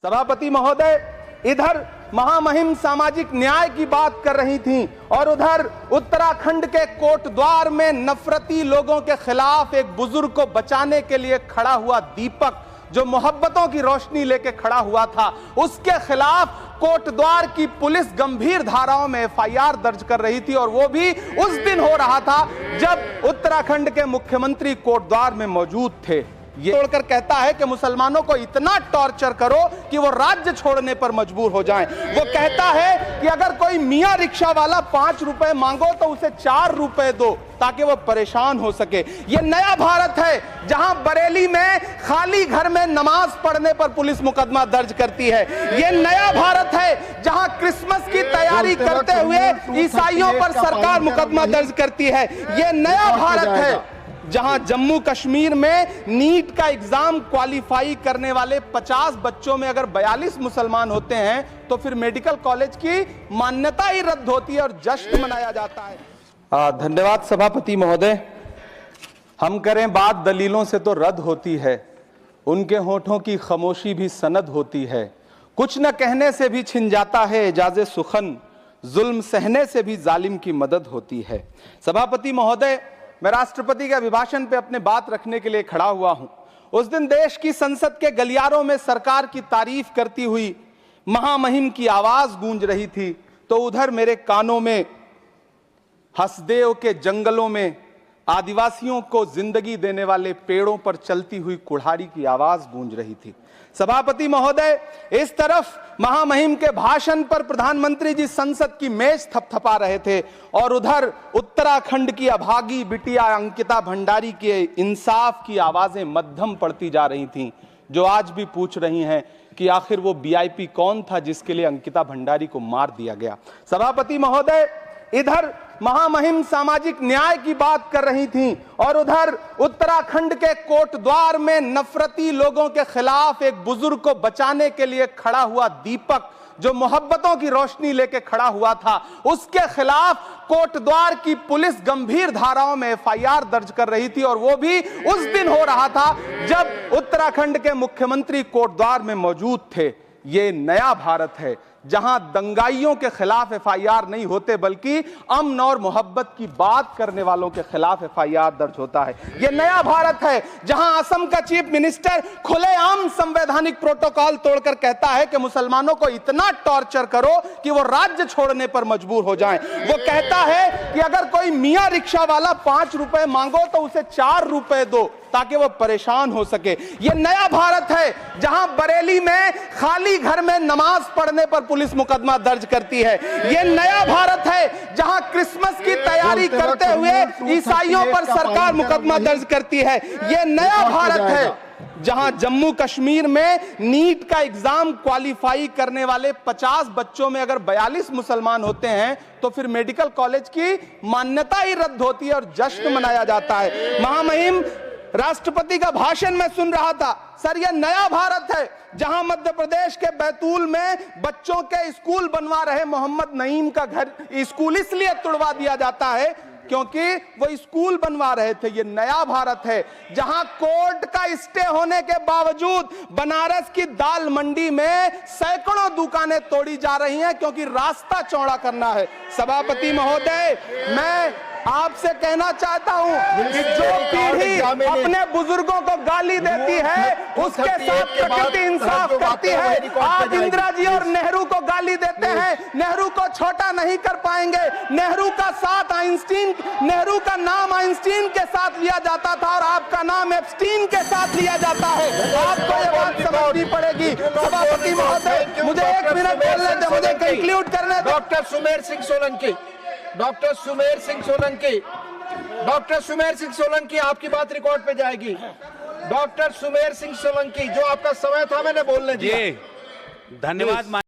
सभापति महोदय इधर महामहिम सामाजिक न्याय की बात कर रही थीं और उधर उत्तराखंड के कोटद्वार में नफरती लोगों के खिलाफ एक बुजुर्ग को बचाने के लिए खड़ा हुआ दीपक, जो मोहब्बतों की रोशनी लेके खड़ा हुआ था, उसके खिलाफ कोटद्वार की पुलिस गंभीर धाराओं में एफआईआर दर्ज कर रही थी। और वो भी उस दिन हो रहा था जब उत्तराखंड के मुख्यमंत्री कोटद्वार में मौजूद थे। ये तोड़कर कहता है कि मुसलमानों को इतना टॉर्चर करो कि वो राज्य छोड़ने पर मजबूर हो जाएं। वो कहता है कि अगर कोई मियां रिक्शा वाला 5 रुपए मांगो तो उसे 4 रुपए दो ताकि वो परेशान हो सके। ये नया भारत है जहां बरेली में खाली घर में नमाज पढ़ने पर पुलिस मुकदमा दर्ज करती है। ये नया भारत है जहां क्रिसमस की तैयारी करते हुए ईसाइयों पर सरकार मुकदमा दर्ज करती है। ये नया भारत है जहां जम्मू कश्मीर में नीट का एग्जाम क्वालिफाई करने वाले 50 बच्चों में अगर 42 मुसलमान होते हैं तो फिर मेडिकल कॉलेज की मान्यता ही रद्द होती है और जश्न मनाया जाता है। धन्यवाद सभापति महोदय। हम करें बात दलीलों से तो रद्द होती है, उनके होठों की खामोशी भी सनद होती है। कुछ न कहने से भी छिन जाता है एजाज़े सुखन, जुल्म सहने से भी जालिम की मदद होती है। सभापति महोदय, मैं राष्ट्रपति के अभिभाषण पे अपने बात रखने के लिए खड़ा हुआ हूं। उस दिन देश की संसद के गलियारों में सरकार की तारीफ करती हुई महामहिम की आवाज गूंज रही थी, तो उधर मेरे कानों में हसदेव के जंगलों में आदिवासियों को जिंदगी देने वाले पेड़ों पर चलती हुई कुल्हाड़ी की आवाज गूंज रही थी। सभापति महोदय, इस तरफ महामहिम के भाषण पर प्रधानमंत्री जी संसद की मेज थपथपा रहे थे और उधर उत्तराखंड की अभागी बिटिया अंकिता भंडारी के इंसाफ की आवाजें मध्यम पड़ती जा रही थीं, जो आज भी पूछ रही हैं कि आखिर वो वीआईपी कौन था जिसके लिए अंकिता भंडारी को मार दिया गया। सभापति महोदय इधर महामहिम सामाजिक न्याय की बात कर रही थीं और उधर उत्तराखंड के कोटद्वार में नफरती लोगों के खिलाफ एक बुजुर्ग को बचाने के लिए खड़ा हुआ दीपक, जो मोहब्बतों की रोशनी लेके खड़ा हुआ था, उसके खिलाफ कोटद्वार की पुलिस गंभीर धाराओं में एफआईआर दर्ज कर रही थी। और वो भी उस दिन हो रहा था जब उत्तराखंड के मुख्यमंत्री कोटद्वार में मौजूद थे। ये नया भारत है जहां दंगाइयों के खिलाफ एफआईआर नहीं होते बल्कि अमन और मोहब्बत की बात करने वालों के खिलाफ एफआईआर दर्ज होता है। यह नया भारत है जहां असम का चीफ मिनिस्टर खुलेआम संवैधानिक प्रोटोकॉल तोड़कर कहता है कि मुसलमानों को इतना टॉर्चर करो कि वो राज्य छोड़ने पर मजबूर हो जाएं। वो कहता है कि अगर कोई मियां रिक्शा वाला 5 रुपए मांगो तो उसे 4 रुपए दो ताकि वो परेशान हो सके। यह नया भारत है जहां बरेली में खाली घर में नमाज पढ़ने पर पुलिस मुकदमा दर्ज करती है। यह नया भारत है जहां क्रिसमस की तैयारी करते हुए ईसाइयों पर सरकार मुकदमा दर्ज करती है। यह नया भारत है जहां जम्मू कश्मीर में नीट का एग्जाम क्वालिफाई करने वाले 50 बच्चों में अगर 42 मुसलमान होते हैं तो फिर मेडिकल कॉलेज की मान्यता ही रद्द होती है और जश्न मनाया जाता है। महामहिम राष्ट्रपति का भाषण में सुन रहा था। सर, यह नया भारत है जहां मध्य प्रदेश के बैतूल में बच्चों के स्कूल बनवा रहे मोहम्मद नईम का घर स्कूल इसलिए तुड़वा दिया जाता है क्योंकि वो स्कूल बनवा रहे थे। ये नया भारत है जहां कोर्ट का स्टे होने के बावजूद बनारस की दाल मंडी में सैकड़ों दुकानें तोड़ी जा रही हैं क्योंकि रास्ता चौड़ा करना है। सभापति महोदय, मैं आपसे कहना चाहता हूं कि जो पीढ़ी अपने बुजुर्गों को गाली देती है उसके साथ प्रकृति इंसाफ करती है। आज इंदिरा जी और नेहरू को गाली देते हैं, नेहरू को छोटा नहीं कर पाएंगे। नेहरू का साथ आइंस्टीन, नेहरू का नाम आइंस्टीन के साथ लिया जाता था और आपका नाम एप्स्टीन के साथ लिया जाता है। आपको ये बात समझनी पड़ेगी। सभापति महोदय, मुझे 1 मिनट बोलने दे, मुझे कंक्लूड करने दे। Doctor Sumer Singh Solanki, doctor Sumer Singh Solanki, doctor Sumer Singh Solanki, आपकी बात रिकॉर्ड पे जाएगी। डॉक्टर सुमेर सिंह सोलंकी, जो आपका समय था मैंने बोलने दिया। धन्यवाद।